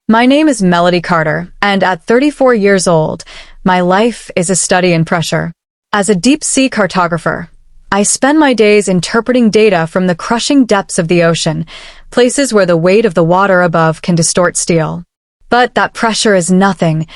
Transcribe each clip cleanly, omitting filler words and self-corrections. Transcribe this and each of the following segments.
My name is Melody Carter, and at 34 years old, my life is a study in pressure. As a deep-sea cartographer, I spend my days interpreting data from the crushing depths of the ocean, places where the weight of the water above can distort steel. But that pressure is nothing,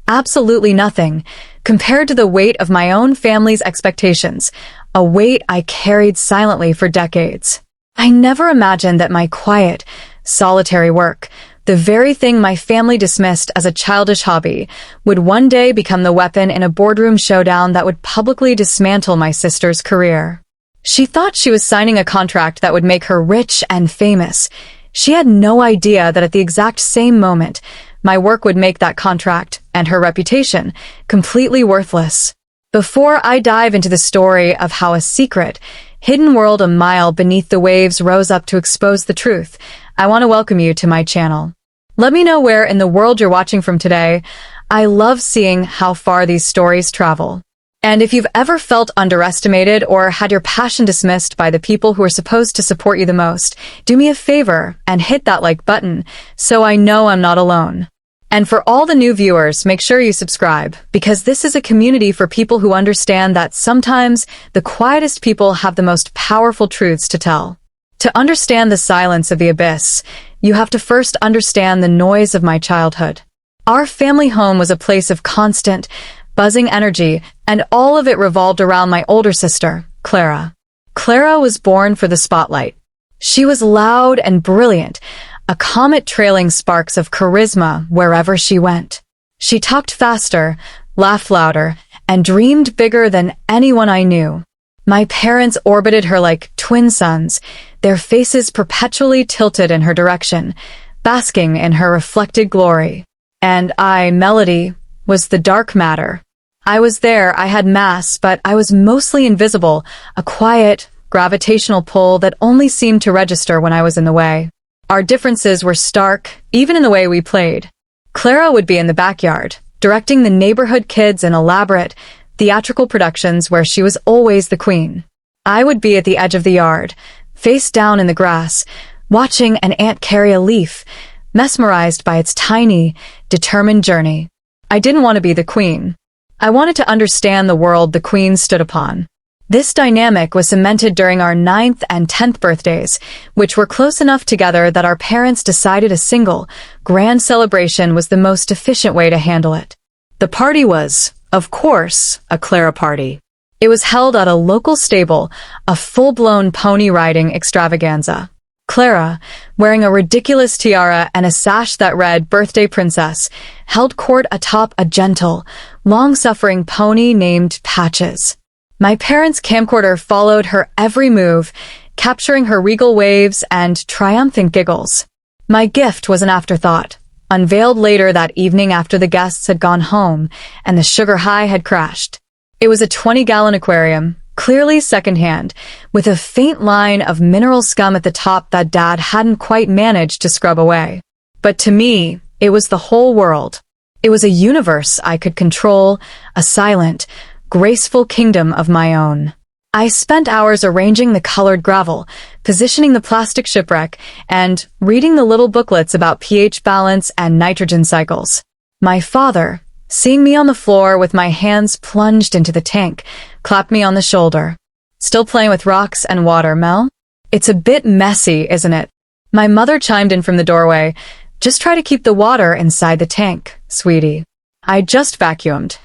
absolutely nothing, compared to the weight of my own family's expectations, a weight I carried silently for decades. I never imagined that my quiet, solitary work, the very thing my family dismissed as a childish hobby, would one day become the weapon in a boardroom showdown that would publicly dismantle my sister's career. She thought she was signing a contract that would make her rich and famous. She had no idea that at the exact same moment, my work would make that contract, and her reputation, completely worthless. Before I dive into the story of how a secret, hidden world a mile beneath the waves rose up to expose the truth, I want to welcome you to my channel. Let me know where in the world you're watching from today. I love seeing how far these stories travel. And if you've ever felt underestimated or had your passion dismissed by the people who are supposed to support you the most, do me a favor and hit that like button so I know I'm not alone. And for all the new viewers, make sure you subscribe, because this is a community for people who understand that sometimes the quietest people have the most powerful truths to tell. To understand the silence of the abyss, you have to first understand the noise of my childhood. Our family home was a place of constant, buzzing energy, and all of it revolved around my older sister, Clara. Clara was born for the spotlight. She was loud and brilliant, a comet trailing sparks of charisma wherever she went. She talked faster, laughed louder, and dreamed bigger than anyone I knew. My parents orbited her like twin suns, their faces perpetually tilted in her direction, basking in her reflected glory. And I, Melody, was the dark matter. I was there, I had mass, but I was mostly invisible, a quiet, gravitational pull that only seemed to register when I was in the way. Our differences were stark, even in the way we played. Clara would be in the backyard, directing the neighborhood kids in elaborate, theatrical productions where she was always the queen. I would be at the edge of the yard, face down in the grass, watching an ant carry a leaf, mesmerized by its tiny, determined journey. I didn't want to be the queen. I wanted to understand the world the queen stood upon. This dynamic was cemented during our 9th and 10th birthdays, which were close enough together that our parents decided a single, grand celebration was the most efficient way to handle it. The party was, of course, a Clara party. It was held at a local stable, a full-blown pony riding extravaganza. Clara, wearing a ridiculous tiara and a sash that read Birthday Princess, held court atop a gentle, long-suffering pony named Patches. My parents' camcorder followed her every move, capturing her regal waves and triumphant giggles. My gift was an afterthought, unveiled later that evening after the guests had gone home and the sugar high had crashed. It was a 20-gallon aquarium, clearly secondhand, with a faint line of mineral scum at the top that Dad hadn't quite managed to scrub away. But to me, it was the whole world. It was a universe I could control, a silent, graceful kingdom of my own. I spent hours arranging the colored gravel, positioning the plastic shipwreck, and reading the little booklets about pH balance and nitrogen cycles. My father, seeing me on the floor with my hands plunged into the tank, clapped me on the shoulder. "Still playing with rocks and water, Mel? It's a bit messy, isn't it?" My mother chimed in from the doorway. "Just try to keep the water inside the tank, sweetie. I just vacuumed."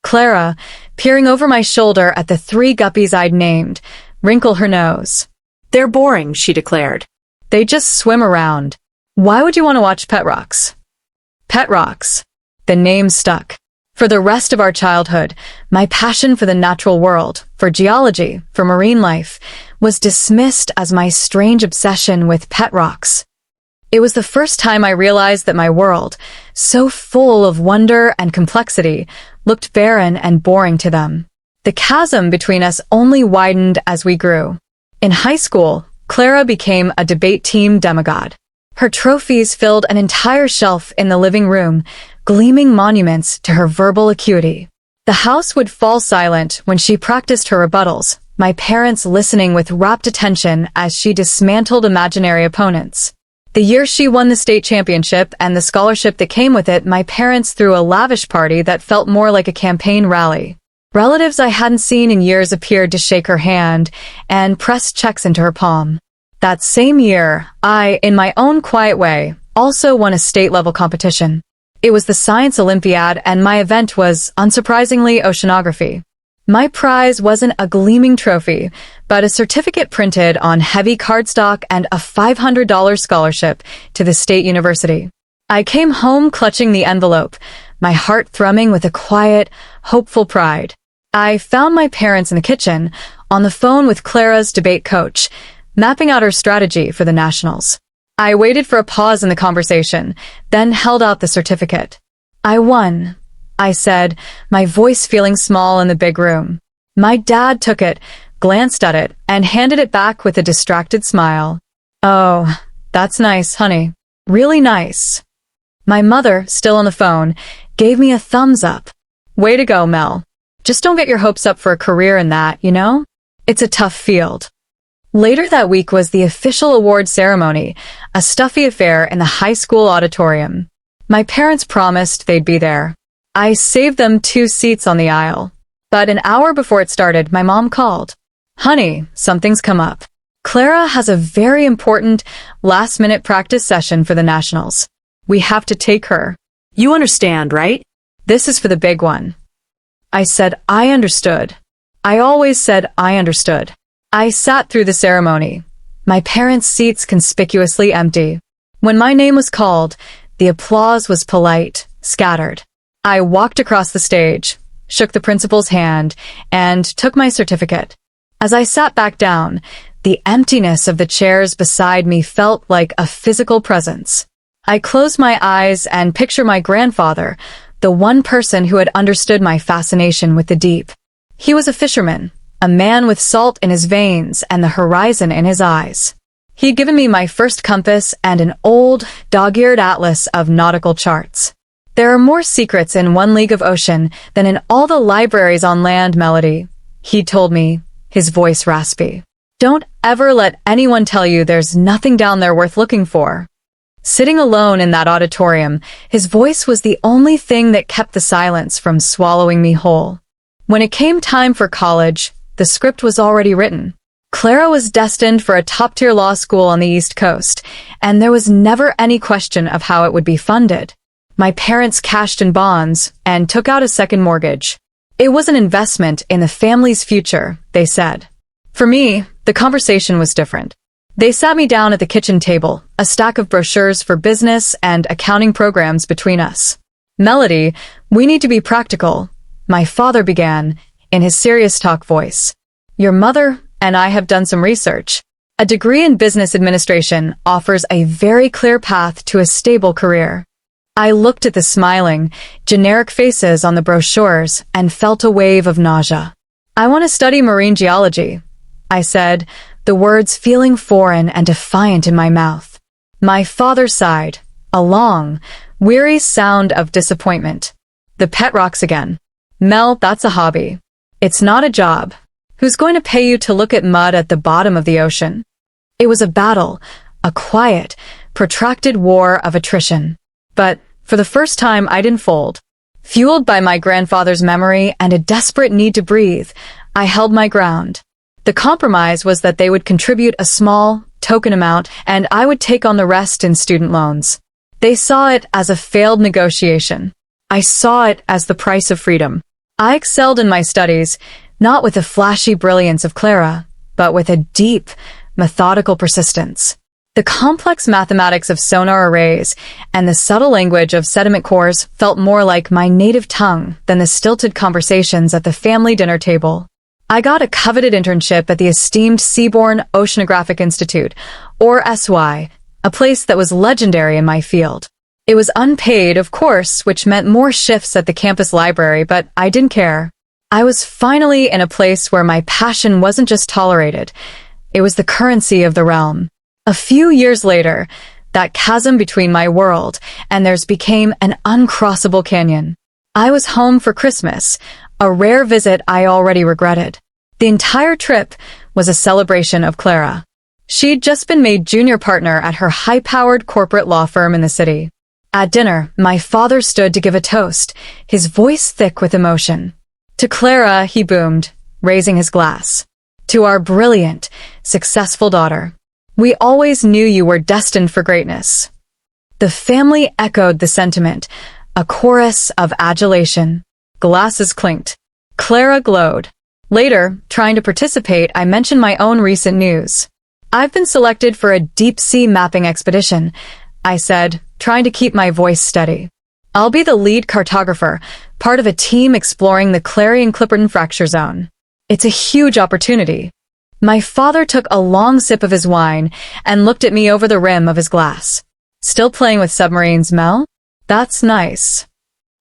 Clara, peering over my shoulder at the 3 guppies I'd named, wrinkled her nose. "They're boring," she declared. "They just swim around. Why would you want to watch Pet Rocks?" Pet Rocks. The name stuck. For the rest of our childhood, my passion for the natural world, for geology, for marine life, was dismissed as my strange obsession with pet rocks. It was the first time I realized that my world, so full of wonder and complexity, looked barren and boring to them. The chasm between us only widened as we grew. In high school, Clara became a debate team demigod. Her trophies filled an entire shelf in the living room, gleaming monuments to her verbal acuity. The house would fall silent when she practiced her rebuttals, my parents listening with rapt attention as she dismantled imaginary opponents. The year she won the state championship and the scholarship that came with it, my parents threw a lavish party that felt more like a campaign rally. Relatives I hadn't seen in years appeared to shake her hand and press checks into her palm. That same year, I, in my own quiet way, also won a state-level competition. It was the Science Olympiad, and my event was, unsurprisingly, oceanography. My prize wasn't a gleaming trophy, but a certificate printed on heavy cardstock and a $500 scholarship to the state university. I came home clutching the envelope, my heart thrumming with a quiet, hopeful pride. I found my parents in the kitchen, on the phone with Clara's debate coach, mapping out her strategy for the nationals. I waited for a pause in the conversation, then held out the certificate. "I won," I said, my voice feeling small in the big room. My dad took it, glanced at it, and handed it back with a distracted smile. "Oh, that's nice, honey. Really nice." My mother, still on the phone, gave me a thumbs up. "Way to go, Mel. Just don't get your hopes up for a career in that, you know? It's a tough field." Later that week was the official award ceremony, a stuffy affair in the high school auditorium. My parents promised they'd be there. I saved them 2 seats on the aisle. But an hour before it started, my mom called. "Honey, something's come up. Clara has a very important last-minute practice session for the nationals. We have to take her." You understand, right? "This is for the big one." I said I understood. I always said I understood. I sat through the ceremony, my parents' seats conspicuously empty. When my name was called, the applause was polite, scattered. I walked across the stage, shook the principal's hand, and took my certificate. As I sat back down, the emptiness of the chairs beside me felt like a physical presence. I closed my eyes and pictured my grandfather, the one person who had understood my fascination with the deep. He was a fisherman, a man with salt in his veins and the horizon in his eyes. He'd given me my first compass and an old, dog-eared atlas of nautical charts. "There are more secrets in 1 league of ocean than in all the libraries on land, Melody," he told me, his voice raspy. "Don't ever let anyone tell you there's nothing down there worth looking for." Sitting alone in that auditorium, his voice was the only thing that kept the silence from swallowing me whole. When it came time for college, the script was already written. Clara was destined for a top-tier law school on the East Coast, and there was never any question of how it would be funded. My parents cashed in bonds and took out a second mortgage. It was an investment in the family's future, they said. For me, the conversation was different. They sat me down at the kitchen table, a stack of brochures for business and accounting programs between us. "Melody, we need to be practical," my father began, in his serious talk voice. "Your mother and I have done some research. A degree in business administration offers a very clear path to a stable career." I looked at the smiling, generic faces on the brochures and felt a wave of nausea. "I want to study marine geology," I said, the words feeling foreign and defiant in my mouth. My father sighed, a long, weary sound of disappointment. "The pet rocks again. Mel, that's a hobby. It's not a job. Who's going to pay you to look at mud at the bottom of the ocean?" It was a battle, a quiet, protracted war of attrition. But for the first time, I didn't fold. Fueled by my grandfather's memory and a desperate need to breathe, I held my ground. The compromise was that they would contribute a small, token amount, and I would take on the rest in student loans. They saw it as a failed negotiation. I saw it as the price of freedom. I excelled in my studies, not with the flashy brilliance of Clara, but with a deep, methodical persistence. The complex mathematics of sonar arrays and the subtle language of sediment cores felt more like my native tongue than the stilted conversations at the family dinner table. I got a coveted internship at the esteemed Seaborne Oceanographic Institute, or SY, a place that was legendary in my field. It was unpaid, of course, which meant more shifts at the campus library, but I didn't care. I was finally in a place where my passion wasn't just tolerated, it was the currency of the realm. A few years later, that chasm between my world and theirs became an uncrossable canyon. I was home for Christmas, a rare visit I already regretted. The entire trip was a celebration of Clara. She'd just been made junior partner at her high-powered corporate law firm in the city. At dinner, my father stood to give a toast, his voice thick with emotion. To Clara, he boomed, raising his glass. To our brilliant, successful daughter. We always knew you were destined for greatness. The family echoed the sentiment, a chorus of adulation. Glasses clinked. Clara glowed. Later, trying to participate, I mentioned my own recent news. I've been selected for a deep-sea mapping expedition, I said, trying to keep my voice steady. I'll be the lead cartographer, part of a team exploring the Clarion-Clipperton Fracture Zone. It's a huge opportunity. My father took a long sip of his wine and looked at me over the rim of his glass. Still playing with submarines, Mel? That's nice.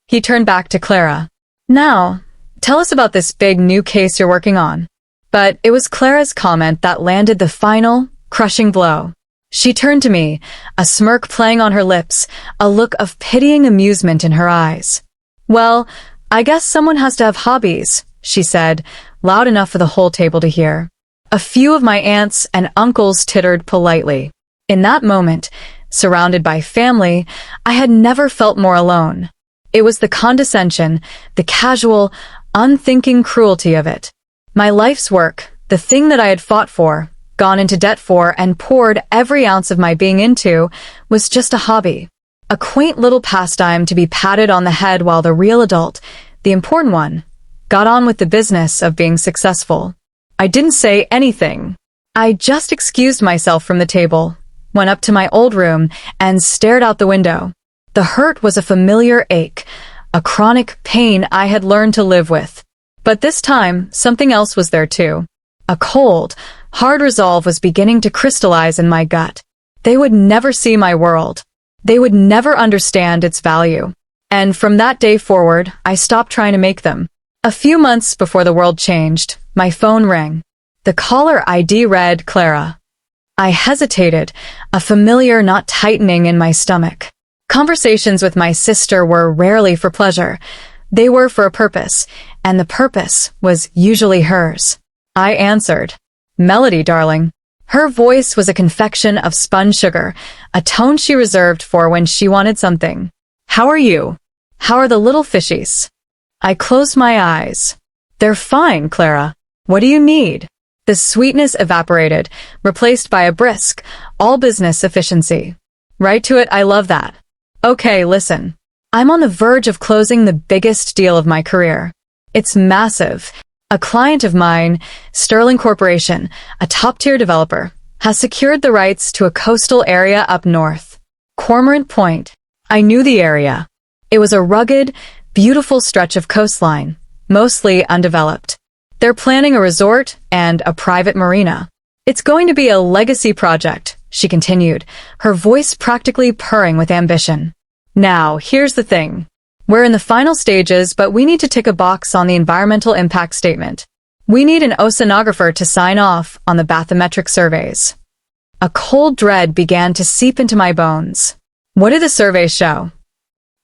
He turned back to Clara. Now, tell us about this big new case you're working on. But it was Clara's comment that landed the final, crushing blow. She turned to me, a smirk playing on her lips, a look of pitying amusement in her eyes. Well, I guess someone has to have hobbies, she said, loud enough for the whole table to hear. A few of my aunts and uncles tittered politely. In that moment, surrounded by family, I had never felt more alone. It was the condescension, the casual, unthinking cruelty of it. My life's work, the thing that I had fought for, gone into debt for, and poured every ounce of my being into, was just a hobby. A quaint little pastime to be patted on the head while the real adult, the important one, got on with the business of being successful. I didn't say anything. I just excused myself from the table, went up to my old room, and stared out the window. The hurt was a familiar ache, a chronic pain I had learned to live with. But this time, something else was there too. A cold, hard resolve was beginning to crystallize in my gut. They would never see my world. They would never understand its value. And from that day forward, I stopped trying to make them. A few months before the world changed, my phone rang. The caller ID read Clara. I hesitated, a familiar knot tightening in my stomach. Conversations with my sister were rarely for pleasure. They were for a purpose, and the purpose was usually hers. I answered. Melody, darling. Her voice was a confection of spun sugar, a tone she reserved for when she wanted something. How are you? How are the little fishies? I closed my eyes. They're fine, Clara. What do you need? The sweetness evaporated, replaced by a brisk, all-business efficiency. Right to it, I love that. Okay, listen. I'm on the verge of closing the biggest deal of my career. It's massive. A client of mine, Sterling Corporation, a top-tier developer, has secured the rights to a coastal area up north. Cormorant Point. I knew the area. It was a rugged, beautiful stretch of coastline, mostly undeveloped. They're planning a resort and a private marina. It's going to be a legacy project, she continued, her voice practically purring with ambition. Now, here's the thing. We're in the final stages, but we need to tick a box on the environmental impact statement. We need an oceanographer to sign off on the bathymetric surveys. A cold dread began to seep into my bones. What do the surveys show?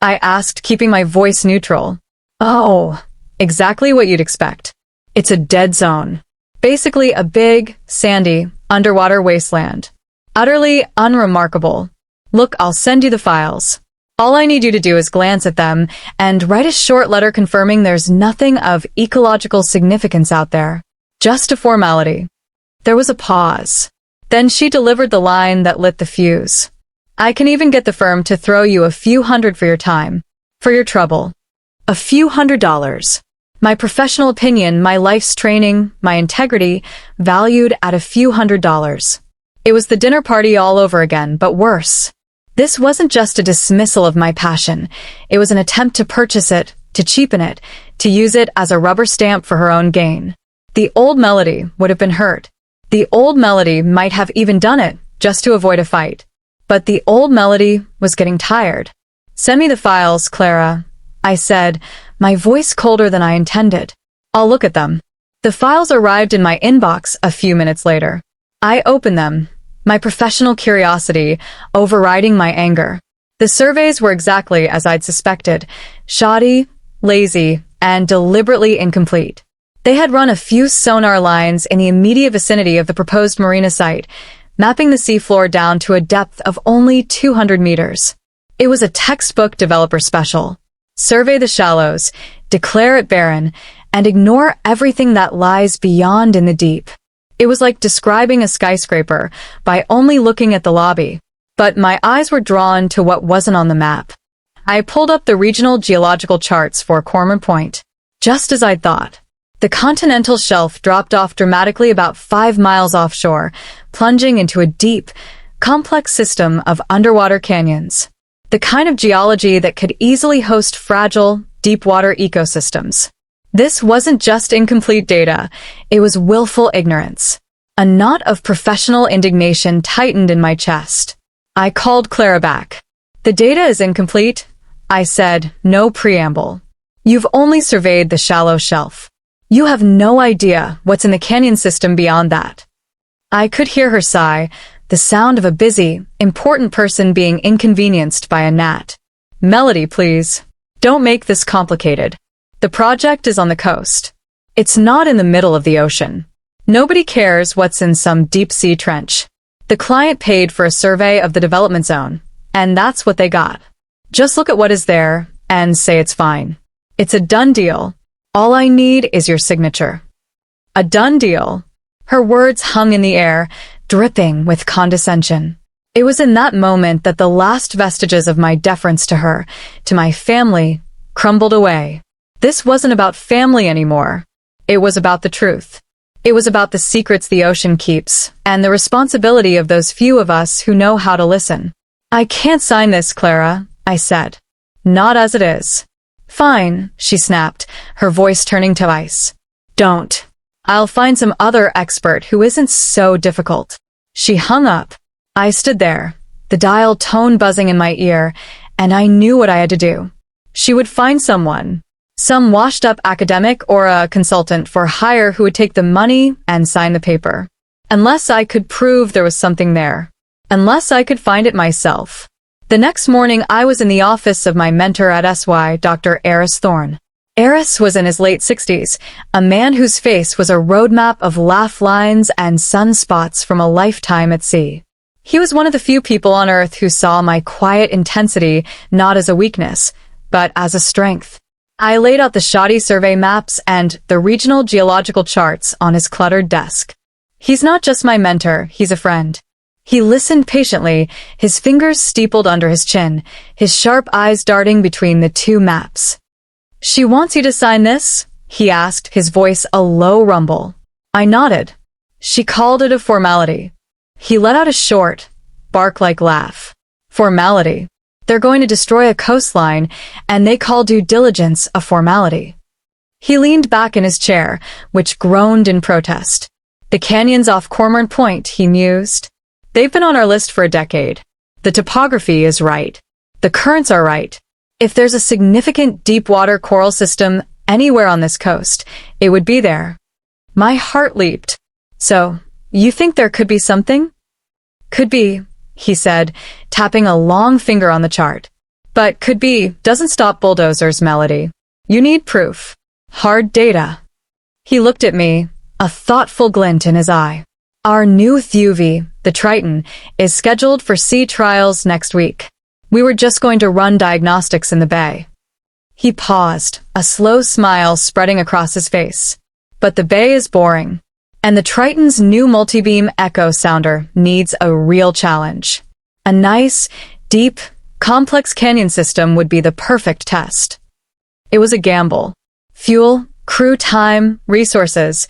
I asked, keeping my voice neutral. Oh, exactly what you'd expect. It's a dead zone. Basically a big, sandy, underwater wasteland. Utterly unremarkable. Look, I'll send you the files. All I need you to do is glance at them and write a short letter confirming there's nothing of ecological significance out there. Just a formality. There was a pause. Then she delivered the line that lit the fuse. I can even get the firm to throw you a few hundred for your time, for your trouble. A few $100s. My professional opinion, my life's training, my integrity, valued at a few $100s. It was the dinner party all over again, but worse. This wasn't just a dismissal of my passion. It was an attempt to purchase it, to cheapen it, to use it as a rubber stamp for her own gain. The old Melody would have been hurt. The old Melody might have even done it, just to avoid a fight. But the old Melody was getting tired. Send me the files, Clara, I said, my voice colder than I intended. I'll look at them. The files arrived in my inbox a few minutes later. I opened them, my professional curiosity overriding my anger. The surveys were exactly as I'd suspected, shoddy, lazy, and deliberately incomplete. They had run a few sonar lines in the immediate vicinity of the proposed marina site, mapping the seafloor down to a depth of only 200 meters. It was a textbook developer special. Survey the shallows, declare it barren, and ignore everything that lies beyond in the deep. It was like describing a skyscraper by only looking at the lobby. But my eyes were drawn to what wasn't on the map. I pulled up the regional geological charts for Cormorant Point. Just as I'd thought. The continental shelf dropped off dramatically about 5 miles offshore, plunging into a deep, complex system of underwater canyons. The kind of geology that could easily host fragile, deep-water ecosystems. This wasn't just incomplete data, it was willful ignorance. A knot of professional indignation tightened in my chest. I called Clara back. The data is incomplete, I said, no preamble. You've only surveyed the shallow shelf. You have no idea what's in the canyon system beyond that. I could hear her sigh, the sound of a busy, important person being inconvenienced by a gnat. Melody, please. Don't make this complicated. The project is on the coast. It's not in the middle of the ocean. Nobody cares what's in some deep-sea trench. The client paid for a survey of the development zone, and that's what they got. Just look at what is there and say it's fine. It's a done deal. All I need is your signature. A done deal. Her words hung in the air, dripping with condescension. It was in that moment that the last vestiges of my deference to her, to my family, crumbled away. This wasn't about family anymore. It was about the truth. It was about the secrets the ocean keeps, and the responsibility of those few of us who know how to listen. I can't sign this, Clara, I said. Not as it is. Fine, she snapped, her voice turning to ice. Don't. I'll find some other expert who isn't so difficult. She hung up. I stood there, the dial tone buzzing in my ear, and I knew what I had to do. She would find someone. Some washed-up academic or a consultant for hire who would take the money and sign the paper. Unless I could prove there was something there. Unless I could find it myself. The next morning I was in the office of my mentor at SY, Dr. Eris Thorne. Eris was in his late 60s, a man whose face was a roadmap of laugh lines and sunspots from a lifetime at sea. He was one of the few people on Earth who saw my quiet intensity not as a weakness, but as a strength. I laid out the shoddy survey maps and the regional geological charts on his cluttered desk. He's not just my mentor, he's a friend. He listened patiently, his fingers steepled under his chin, his sharp eyes darting between the two maps. She wants you to sign this? He asked, his voice a low rumble. I nodded. She called it a formality. He let out a short, bark-like laugh. Formality. They're going to destroy a coastline, and they call due diligence a formality. He leaned back in his chair, which groaned in protest. The canyons off Cormorant Point, he mused. They've been on our list for a decade. The topography is right. The currents are right. If there's a significant deep-water coral system anywhere on this coast, it would be there. My heart leaped. So, you think there could be something? Could be, he said, tapping a long finger on the chart. But could be doesn't stop bulldozers, Melody. You need proof. Hard data. He looked at me, a thoughtful glint in his eye. Our new FUV, the Triton, is scheduled for sea trials next week. We were just going to run diagnostics in the bay. He paused, a slow smile spreading across his face. But the bay is boring. And the Triton's new multi-beam echo sounder needs a real challenge. A nice, deep, complex canyon system would be the perfect test. It was a gamble. Fuel, crew time, resources,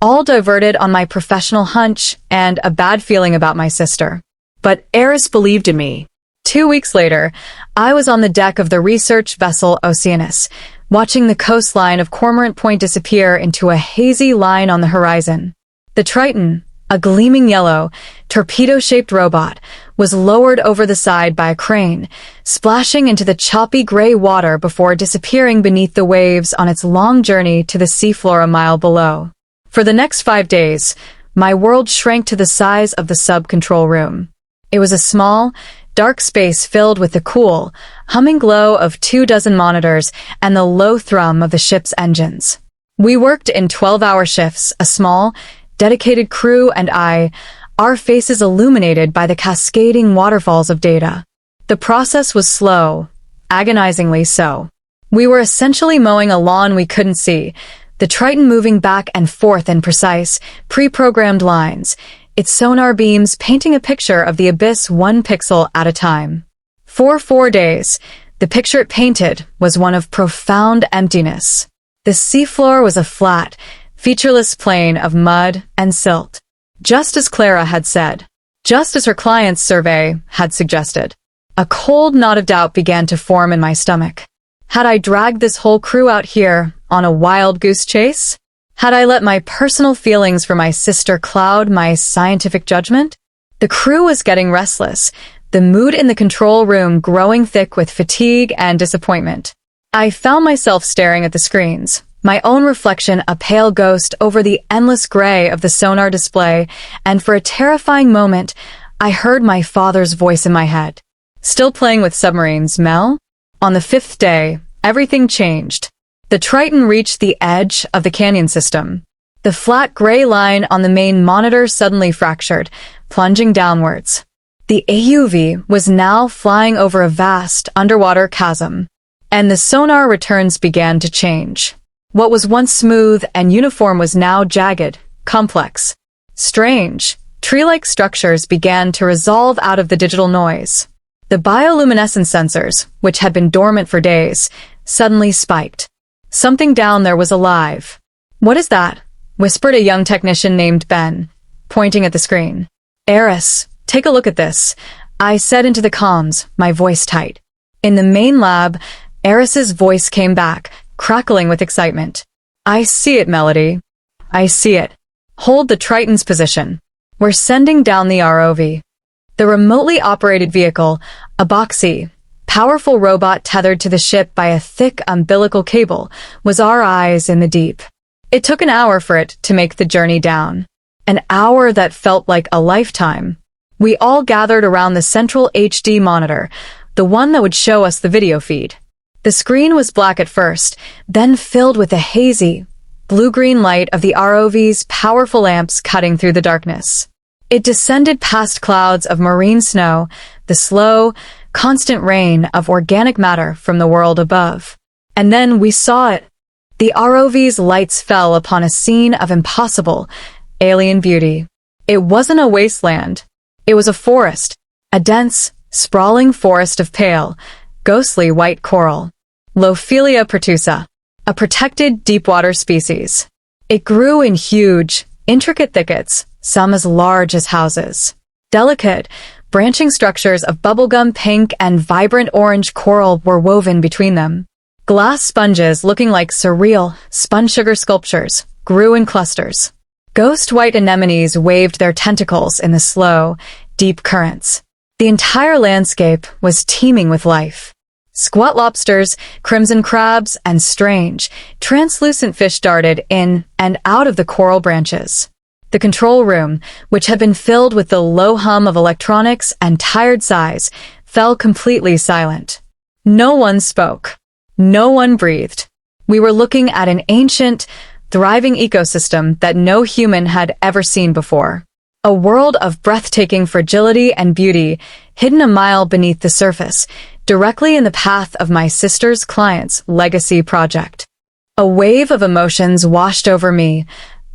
all diverted on my professional hunch and a bad feeling about my sister. But Eris believed in me. 2 weeks later, I was on the deck of the research vessel Oceanus, watching the coastline of Cormorant Point disappear into a hazy line on the horizon. The Triton, a gleaming yellow, torpedo-shaped robot, was lowered over the side by a crane, splashing into the choppy gray water before disappearing beneath the waves on its long journey to the seafloor a mile below. For the next 5 days, my world shrank to the size of the sub-control room. It was a small, dark space filled with the cool, humming glow of 24 monitors and the low thrum of the ship's engines. We worked in 12-hour shifts, a small, dedicated crew and I, our faces illuminated by the cascading waterfalls of data. The process was slow, agonizingly so. We were essentially mowing a lawn we couldn't see, the Triton moving back and forth in precise, pre-programmed lines, its sonar beams painting a picture of the abyss 1 pixel at a time. For 4 days, the picture it painted was one of profound emptiness. The seafloor was a flat, featureless plain of mud and silt. Just as Clara had said. Just as her client's survey had suggested. A cold knot of doubt began to form in my stomach. Had I dragged this whole crew out here on a wild goose chase? Had I let my personal feelings for my sister cloud my scientific judgment? The crew was getting restless, the mood in the control room growing thick with fatigue and disappointment. I found myself staring at the screens, my own reflection a pale ghost over the endless gray of the sonar display, and for a terrifying moment, I heard my father's voice in my head. Still playing with submarines, Mel? On the 5th day, everything changed. The Triton reached the edge of the canyon system. The flat gray line on the main monitor suddenly fractured, plunging downwards. The AUV was now flying over a vast underwater chasm, and the sonar returns began to change. What was once smooth and uniform was now jagged, complex. Strange, tree-like structures began to resolve out of the digital noise. The bioluminescence sensors, which had been dormant for days, suddenly spiked. Something down there was alive. "What is that?" whispered a young technician named Ben, pointing at the screen. "Eris, take a look at this," I said into the comms, my voice tight. In the main lab, Eris's voice came back, crackling with excitement. "I see it, Melody. I see it. Hold the Triton's position. We're sending down the ROV." The remotely operated vehicle, a boxy, powerful robot tethered to the ship by a thick umbilical cable, was our eyes in the deep. It took an hour for it to make the journey down. An hour that felt like a lifetime. We all gathered around the central HD monitor, the one that would show us the video feed. The screen was black at first, then filled with the hazy, blue-green light of the ROV's powerful lamps cutting through the darkness. It descended past clouds of marine snow, the slow, constant rain of organic matter from the world above. And then we saw it. The ROV's lights fell upon a scene of impossible, alien beauty. It wasn't a wasteland. It was a forest, a dense, sprawling forest of pale, ghostly white coral. Lophelia pertusa, a protected deepwater species. It grew in huge, intricate thickets, some as large as houses. Delicate, branching structures of bubblegum pink and vibrant orange coral were woven between them. Glass sponges looking like surreal, spun sugar sculptures grew in clusters. Ghost white anemones waved their tentacles in the slow, deep currents. The entire landscape was teeming with life. Squat lobsters, crimson crabs, and strange, translucent fish darted in and out of the coral branches. The control room, which had been filled with the low hum of electronics and tired sighs, fell completely silent. No one spoke. No one breathed. We were looking at an ancient, thriving ecosystem that no human had ever seen before. A world of breathtaking fragility and beauty hidden a mile beneath the surface, directly in the path of my sister's client's legacy project. A wave of emotions washed over me,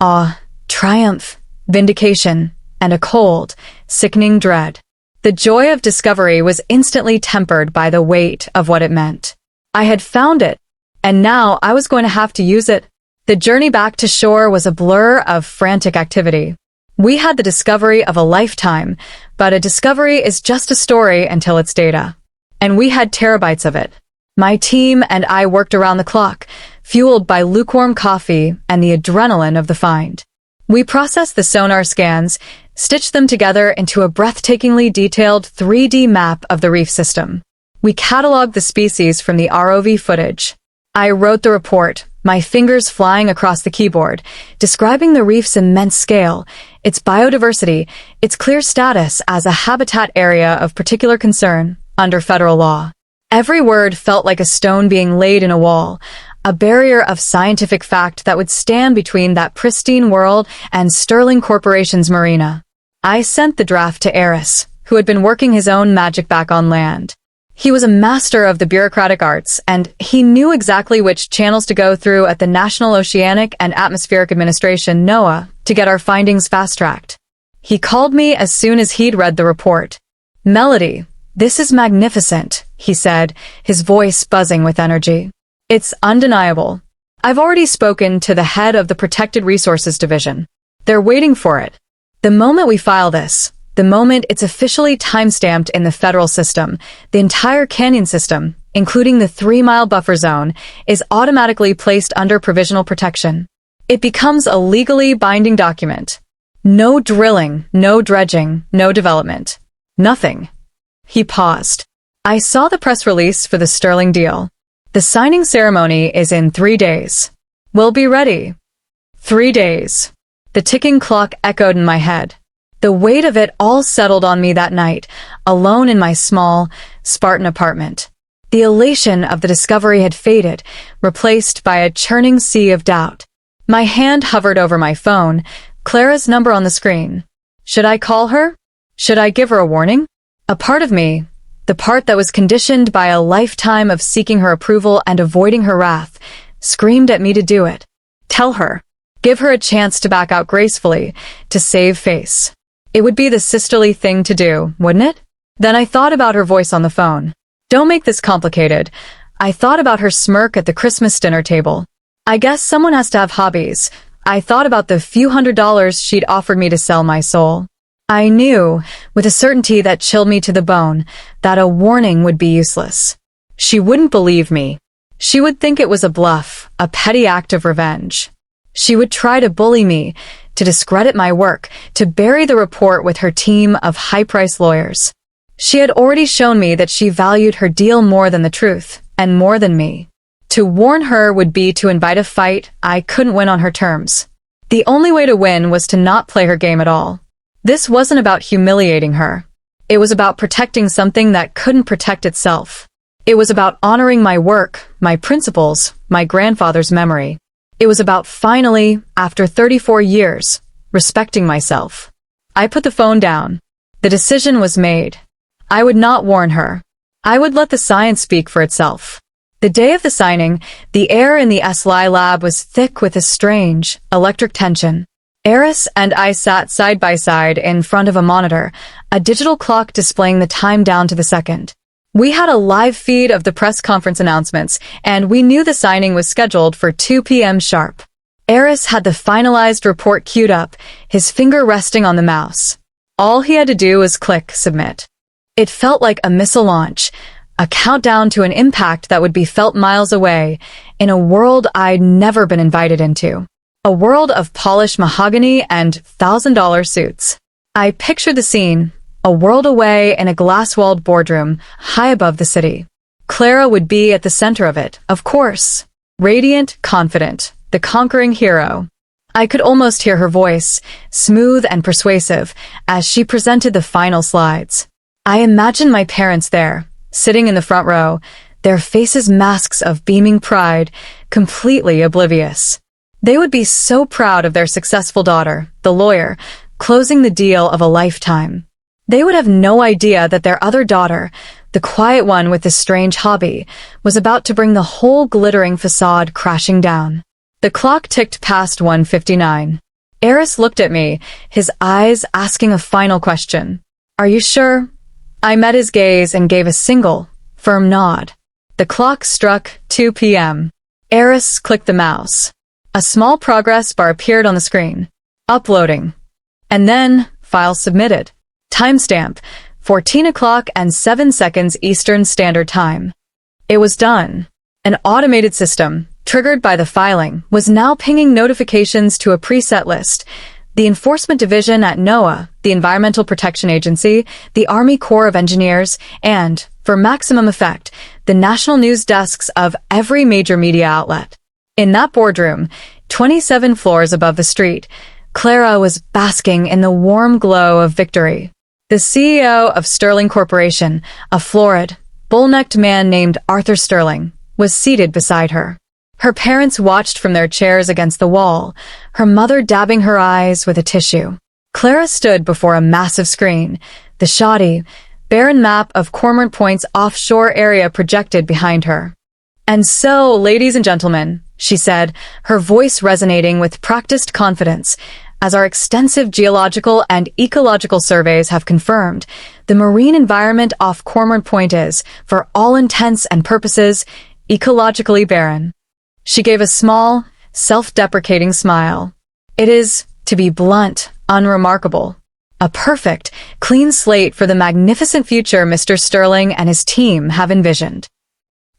awe, triumph, vindication, and a cold, sickening dread. The joy of discovery was instantly tempered by the weight of what it meant. I had found it, and now I was going to have to use it. The journey back to shore was a blur of frantic activity. We had the discovery of a lifetime, but a discovery is just a story until it's data. And we had terabytes of it. My team and I worked around the clock, fueled by lukewarm coffee and the adrenaline of the find. We processed the sonar scans, stitched them together into a breathtakingly detailed 3D map of the reef system. We cataloged the species from the ROV footage. I wrote the report, my fingers flying across the keyboard, describing the reef's immense scale, its biodiversity, its clear status as a habitat area of particular concern under federal law. Every word felt like a stone being laid in a wall, a barrier of scientific fact that would stand between that pristine world and Sterling Corporation's marina. I sent the draft to Eris, who had been working his own magic back on land. He was a master of the bureaucratic arts, and he knew exactly which channels to go through at the National Oceanic and Atmospheric Administration, NOAA, to get our findings fast-tracked. He called me as soon as he'd read the report. "Melody, this is magnificent," he said, his voice buzzing with energy. "It's undeniable. I've already spoken to the head of the Protected Resources Division. They're waiting for it. The moment we file this, the moment it's officially time-stamped in the federal system, the entire canyon system, including the 3-mile buffer zone, is automatically placed under provisional protection. It becomes a legally binding document. No drilling, no dredging, no development. Nothing." He paused. "I saw the press release for the Sterling deal. The signing ceremony is in 3 days. We'll be ready." 3 days. The ticking clock echoed in my head. The weight of it all settled on me that night, alone in my small, Spartan apartment. The elation of the discovery had faded, replaced by a churning sea of doubt. My hand hovered over my phone, Clara's number on the screen. Should I call her? Should I give her a warning? A part of me, the part that was conditioned by a lifetime of seeking her approval and avoiding her wrath, screamed at me to do it. Tell her. Give her a chance to back out gracefully, to save face. It would be the sisterly thing to do, wouldn't it? Then I thought about her voice on the phone. Don't make this complicated. I thought about her smirk at the Christmas dinner table. I guess someone has to have hobbies. I thought about the few $100s she'd offered me to sell my soul. I knew, with a certainty that chilled me to the bone, that a warning would be useless. She wouldn't believe me. She would think it was a bluff, a petty act of revenge. She would try to bully me, to discredit my work, to bury the report with her team of high-priced lawyers. She had already shown me that she valued her deal more than the truth, and more than me. To warn her would be to invite a fight I couldn't win on her terms. The only way to win was to not play her game at all. This wasn't about humiliating her. It was about protecting something that couldn't protect itself. It was about honoring my work, my principles, my grandfather's memory. It was about finally, after 34 years, respecting myself. I put the phone down. The decision was made. I would not warn her. I would let the science speak for itself. The day of the signing, the air in the SLI lab was thick with a strange, electric tension. Eris and I sat side by side in front of a monitor, a digital clock displaying the time down to the second. We had a live feed of the press conference announcements, and we knew the signing was scheduled for 2 p.m. sharp. Eris had the finalized report queued up, his finger resting on the mouse. All he had to do was click submit. It felt like a missile launch, a countdown to an impact that would be felt miles away, in a world I'd never been invited into. A world of polished mahogany and $1,000 suits. I pictured the scene, a world away in a glass-walled boardroom, high above the city. Clara would be at the center of it, of course. Radiant, confident, the conquering hero. I could almost hear her voice, smooth and persuasive, as she presented the final slides. I imagined my parents there, sitting in the front row, their faces masks of beaming pride, completely oblivious. They would be so proud of their successful daughter, the lawyer, closing the deal of a lifetime. They would have no idea that their other daughter, the quiet one with the strange hobby, was about to bring the whole glittering facade crashing down. The clock ticked past 1:59. Eris looked at me, his eyes asking a final question. Are you sure? I met his gaze and gave a single, firm nod. The clock struck 2 p.m. Eris clicked the mouse. A small progress bar appeared on the screen. Uploading. And then, file submitted. Timestamp, 14 o'clock and 7 seconds Eastern Standard Time. It was done. An automated system, triggered by the filing, was now pinging notifications to a preset list. The Enforcement Division at NOAA, the Environmental Protection Agency, the Army Corps of Engineers, and, for maximum effect, the national news desks of every major media outlet. In that boardroom, 27 floors above the street, Clara was basking in the warm glow of victory. The CEO of Sterling Corporation, a florid, bull-necked man named Arthur Sterling, was seated beside her. Her parents watched from their chairs against the wall, her mother dabbing her eyes with a tissue. Clara stood before a massive screen, the shoddy, barren map of Cormorant Point's offshore area projected behind her. "And so, ladies and gentlemen," she said, her voice resonating with practiced confidence, "as our extensive geological and ecological surveys have confirmed, the marine environment off Cormorant Point is, for all intents and purposes, ecologically barren." She gave a small, self-deprecating smile. "It is, to be blunt, unremarkable. A perfect, clean slate for the magnificent future Mr. Sterling and his team have envisioned."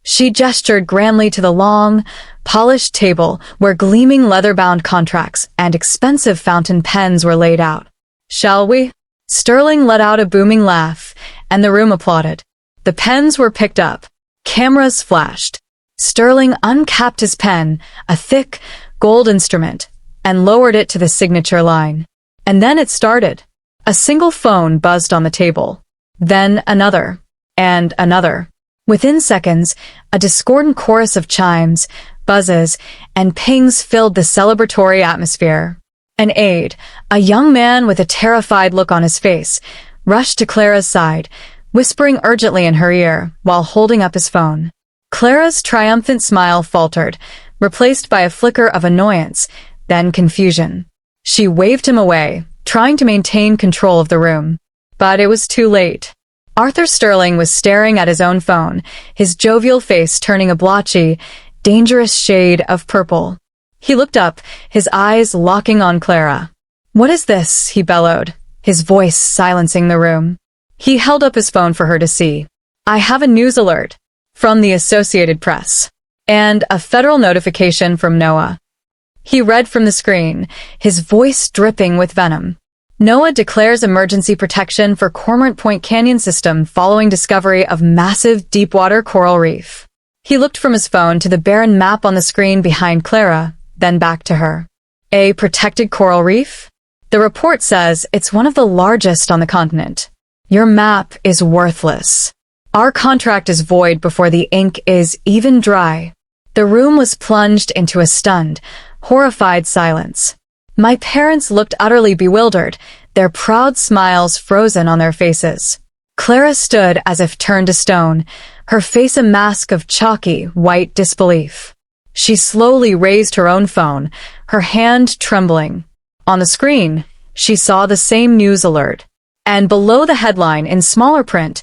She gestured grandly to the long, polished table where gleaming leather-bound contracts and expensive fountain pens were laid out. "Shall we?" Sterling let out a booming laugh, and the room applauded. The pens were picked up. Cameras flashed. Sterling uncapped his pen, a thick, gold instrument, and lowered it to the signature line. And then it started. A single phone buzzed on the table. Then another. And another. Within seconds, a discordant chorus of chimes, buzzes, and pings filled the celebratory atmosphere. An aide, a young man with a terrified look on his face, rushed to Clara's side, whispering urgently in her ear while holding up his phone. Clara's triumphant smile faltered, replaced by a flicker of annoyance, then confusion. She waved him away, trying to maintain control of the room. But it was too late. Arthur Sterling was staring at his own phone, his jovial face turning a blotchy, dangerous shade of purple. He looked up, his eyes locking on Clara. "What is this?" he bellowed, his voice silencing the room. He held up his phone for her to see. "I have a news alert from the Associated Press and a federal notification from NOAA." He read from the screen, his voice dripping with venom. "NOAA declares emergency protection for Cormorant Point Canyon system following discovery of massive deepwater coral reef." He looked from his phone to the barren map on the screen behind Clara, then back to her. "A protected coral reef? The report says it's one of the largest on the continent. Your map is worthless. Our contract is void before the ink is even dry." The room was plunged into a stunned, horrified silence. My parents looked utterly bewildered, their proud smiles frozen on their faces. Clara stood as if turned to stone, her face a mask of chalky, white disbelief. She slowly raised her own phone, her hand trembling. On the screen, she saw the same news alert. And below the headline, in smaller print,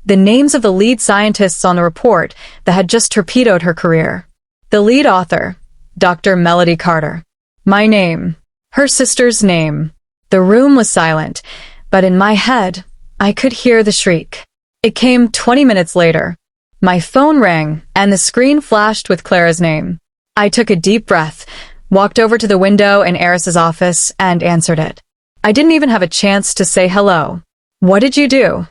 the names of the lead scientists on the report that had just torpedoed her career. The lead author, Dr. Melody Carter. My name. Her sister's name. The room was silent, but in my head, I could hear the shriek. It came 20 minutes later. My phone rang, and the screen flashed with Clara's name. I took a deep breath, walked over to the window in Eris's office, and answered it. I didn't even have a chance to say hello. "What did you do?"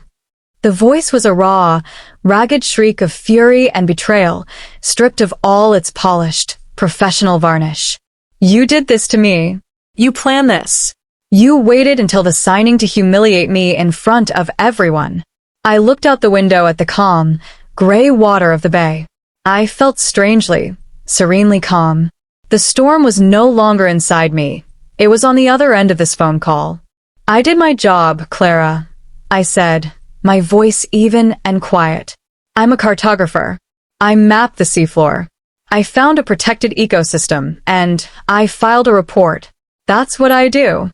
The voice was a raw, ragged shriek of fury and betrayal, stripped of all its polished, professional varnish. "You did this to me. You planned this. You waited until the signing to humiliate me in front of everyone." I looked out the window at the calm, gray water of the bay. I felt strangely, serenely calm. The storm was no longer inside me. It was on the other end of this phone call. "I did my job, Clara," I said, my voice even and quiet. "I'm a cartographer. I mapped the seafloor. I found a protected ecosystem, and I filed a report. That's what I do."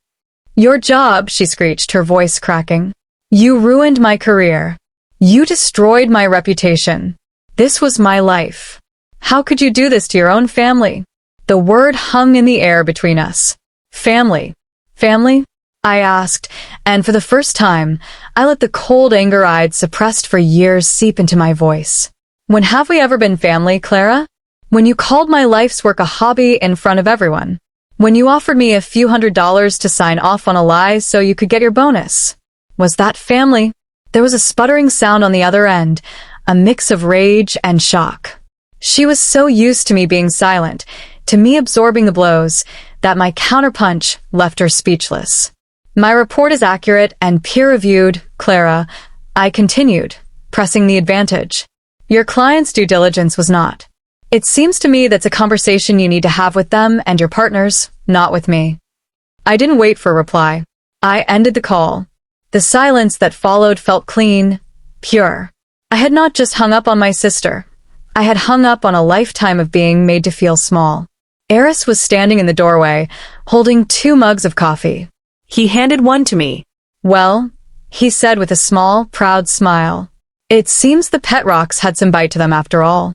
"Your job," she screeched, her voice cracking. "You ruined my career. You destroyed my reputation. This was my life. How could you do this to your own family?" The word hung in the air between us. "Family. Family?" I asked, and for the first time, I let the cold anger I'd suppressed for years seep into my voice. "When have we ever been family, Clara? When you called my life's work a hobby in front of everyone. When you offered me a few $100s to sign off on a lie so you could get your bonus. Was that family?" There was a sputtering sound on the other end, a mix of rage and shock. She was so used to me being silent, to me absorbing the blows, that my counterpunch left her speechless. "My report is accurate and peer-reviewed, Clara," I continued, pressing the advantage. "Your client's due diligence was not. It seems to me that's a conversation you need to have with them and your partners, not with me." I didn't wait for a reply. I ended the call. The silence that followed felt clean, pure. I had not just hung up on my sister. I had hung up on a lifetime of being made to feel small. Eris was standing in the doorway, holding 2 mugs of coffee. He handed one to me. Well, he said with a small, proud smile. It seems the pet rocks had some bite to them after all.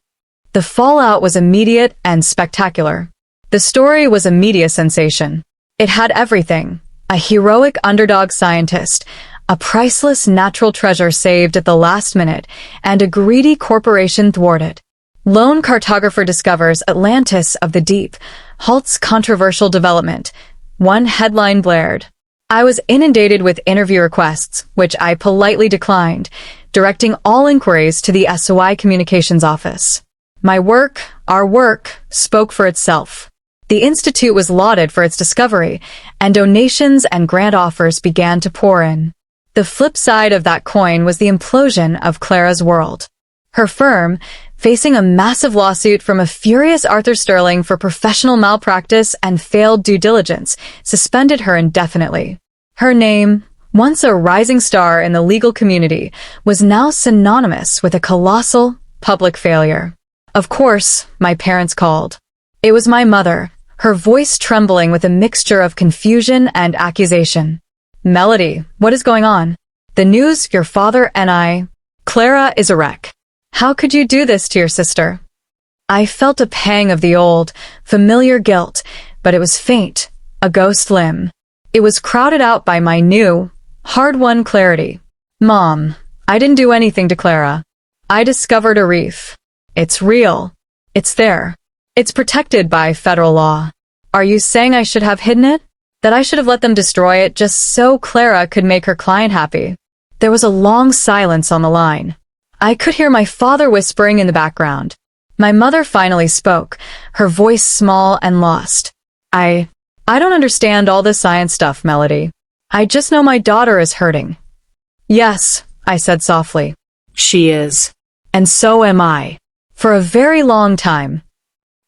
The fallout was immediate and spectacular. The story was a media sensation. It had everything. A heroic underdog scientist, a priceless natural treasure saved at the last minute, and a greedy corporation thwarted. Lone cartographer discovers Atlantis of the deep, halts controversial development. One headline blared. I was inundated with interview requests, which I politely declined, directing all inquiries to the SOI communications office. My work, our work, spoke for itself. The institute was lauded for its discovery, and donations and grant offers began to pour in. The flip side of that coin was the implosion of Clara's world. Her firm, facing a massive lawsuit from a furious Arthur Sterling for professional malpractice and failed due diligence, suspended her indefinitely. Her name, once a rising star in the legal community, was now synonymous with a colossal, public failure. Of course, my parents called. It was my mother, her voice trembling with a mixture of confusion and accusation. Melody, what is going on? The news, your father and I... Clara is a wreck. How could you do this to your sister? I felt a pang of the old, familiar guilt, but it was faint, a ghost limb. It was crowded out by my new, hard-won clarity. Mom, I didn't do anything to Clara. I discovered a reef. It's real. It's there. It's protected by federal law. Are you saying I should have hidden it? That I should have let them destroy it just so Clara could make her client happy? There was a long silence on the line. I could hear my father whispering in the background. My mother finally spoke, her voice small and lost. I don't understand all this science stuff, Melody. I just know my daughter is hurting. Yes, I said softly. She is. And so am I. For a very long time.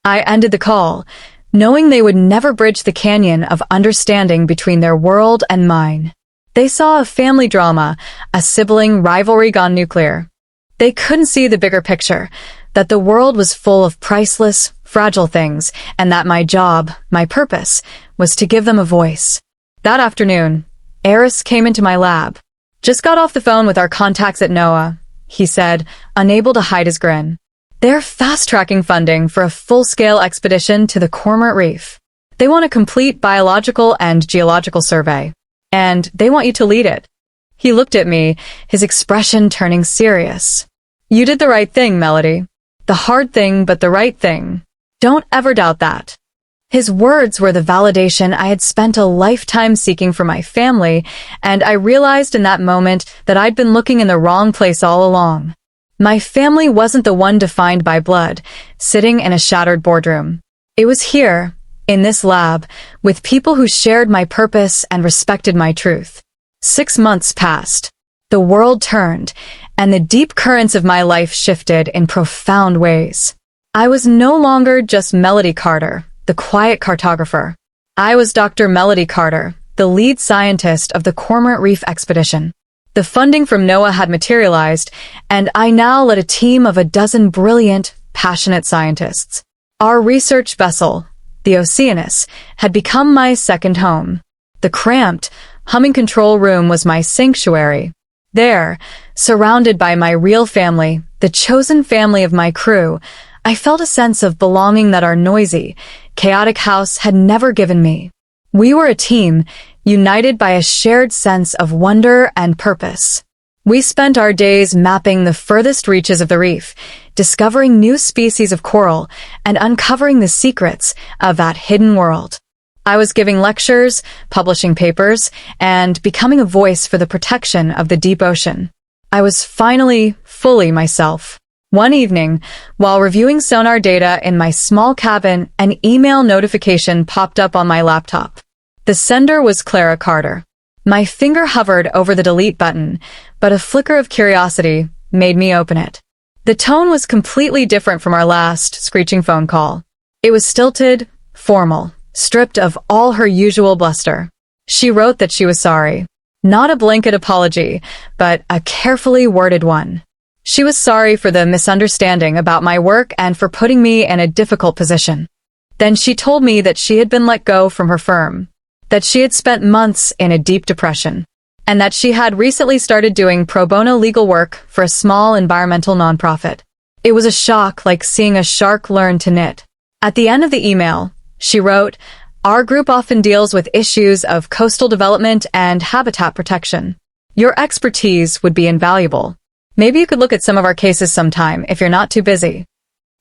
I ended the call, knowing they would never bridge the canyon of understanding between their world and mine. They saw a family drama, a sibling rivalry gone nuclear. They couldn't see the bigger picture, that the world was full of priceless, fragile things, and that my job, my purpose, was to give them a voice. That afternoon, Eris came into my lab. Just got off the phone with our contacts at NOAA, he said, unable to hide his grin. They're fast-tracking funding for a full-scale expedition to the Cormorant Reef. They want a complete biological and geological survey. And they want you to lead it. He looked at me, his expression turning serious. You did the right thing, Melody. The hard thing, but the right thing. Don't ever doubt that. His words were the validation I had spent a lifetime seeking for my family, and I realized in that moment that I'd been looking in the wrong place all along. My family wasn't the one defined by blood, sitting in a shattered boardroom. It was here, in this lab, with people who shared my purpose and respected my truth. 6 months passed. The world turned, and the deep currents of my life shifted in profound ways. I was no longer just Melody Carter, the quiet cartographer. I was Dr. Melody Carter, the lead scientist of the Cormorant Reef expedition. The funding from NOAA had materialized, and I now led a team of 12 brilliant, passionate scientists. Our research vessel, the Oceanus, had become my second home. The cramped, humming control room was my sanctuary. There, surrounded by my real family, the chosen family of my crew, I felt a sense of belonging that our noisy, chaotic house had never given me. We were a team, united by a shared sense of wonder and purpose. We spent our days mapping the furthest reaches of the reef, discovering new species of coral, and uncovering the secrets of that hidden world. I was giving lectures, publishing papers, and becoming a voice for the protection of the deep ocean. I was finally fully myself. One evening, while reviewing sonar data in my small cabin, an email notification popped up on my laptop. The sender was Clara Carter. My finger hovered over the delete button, but a flicker of curiosity made me open it. The tone was completely different from our last screeching phone call. It was stilted, formal, stripped of all her usual bluster. She wrote that she was sorry. Not a blanket apology, but a carefully worded one. She was sorry for the misunderstanding about my work and for putting me in a difficult position. Then she told me that she had been let go from her firm, that she had spent months in a deep depression, and that she had recently started doing pro bono legal work for a small environmental nonprofit. It was a shock, like seeing a shark learn to knit. At the end of the email, she wrote, "Our group often deals with issues of coastal development and habitat protection. Your expertise would be invaluable. Maybe you could look at some of our cases sometime if you're not too busy."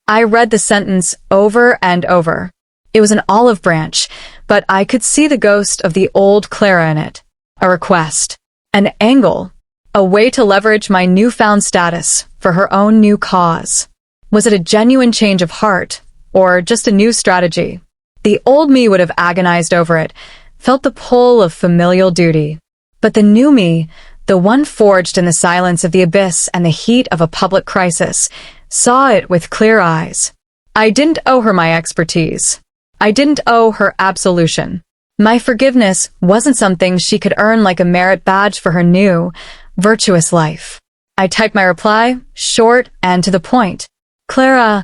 I read the sentence over and over. It was an olive branch, but I could see the ghost of the old Clara in it. A request, an angle, a way to leverage my newfound status for her own new cause. Was it a genuine change of heart, or just a new strategy? The old me would have agonized over it, felt the pull of familial duty. But the new me, the one forged in the silence of the abyss and the heat of a public crisis, saw it with clear eyes. I didn't owe her my expertise. I didn't owe her absolution. My forgiveness wasn't something she could earn like a merit badge for her new, virtuous life. I typed my reply, short and to the point. "Clara,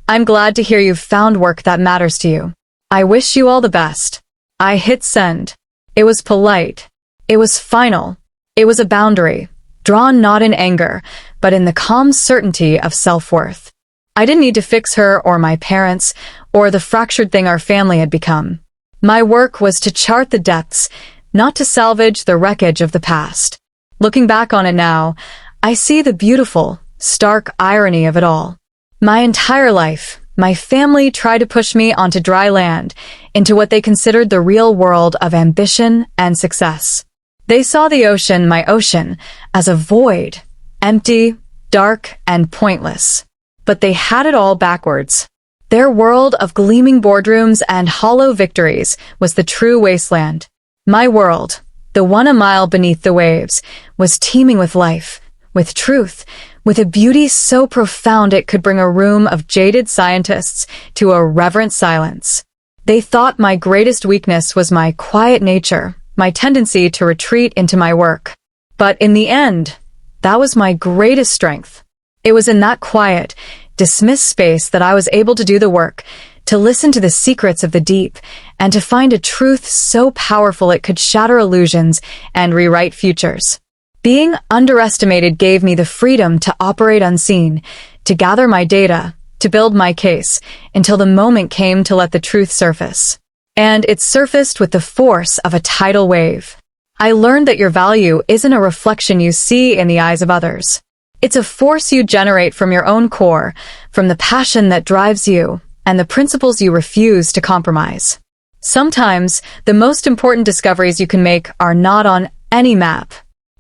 I'm glad to hear you've found work that matters to you. I wish you all the best." I hit send. It was polite. It was final. It was a boundary, drawn not in anger, but in the calm certainty of self-worth. I didn't need to fix her or my parents or the fractured thing our family had become. My work was to chart the depths, not to salvage the wreckage of the past. Looking back on it now, I see the beautiful, stark irony of it all. My entire life, my family tried to push me onto dry land, into what they considered the real world of ambition and success. They saw the ocean, my ocean, as a void, empty, dark, and pointless. But they had it all backwards. Their world of gleaming boardrooms and hollow victories was the true wasteland. My world, the one a mile beneath the waves, was teeming with life, with truth, with a beauty so profound it could bring a room of jaded scientists to a reverent silence. They thought my greatest weakness was my quiet nature, my tendency to retreat into my work. But in the end, that was my greatest strength. It was in that quiet, dismissed space that I was able to do the work, to listen to the secrets of the deep, and to find a truth so powerful it could shatter illusions and rewrite futures. Being underestimated gave me the freedom to operate unseen, to gather my data, to build my case, until the moment came to let the truth surface. And it surfaced with the force of a tidal wave. I learned that your value isn't a reflection you see in the eyes of others. It's a force you generate from your own core, from the passion that drives you, and the principles you refuse to compromise. Sometimes, the most important discoveries you can make are not on any map.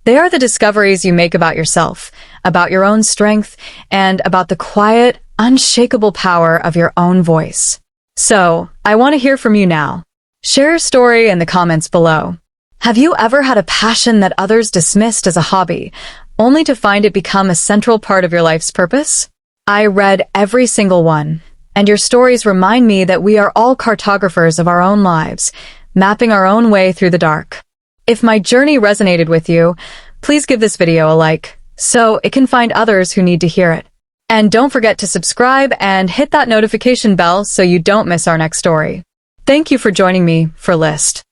They are the discoveries you make about yourself, about your own strength, and about the quiet, unshakable power of your own voice. So, I want to hear from you now. Share your story in the comments below. Have you ever had a passion that others dismissed as a hobby, only to find it become a central part of your life's purpose? I read every single one, and your stories remind me that we are all cartographers of our own lives, mapping our own way through the dark. If my journey resonated with you, please give this video a like, so it can find others who need to hear it. And don't forget to subscribe and hit that notification bell so you don't miss our next story. Thank you for joining me for List.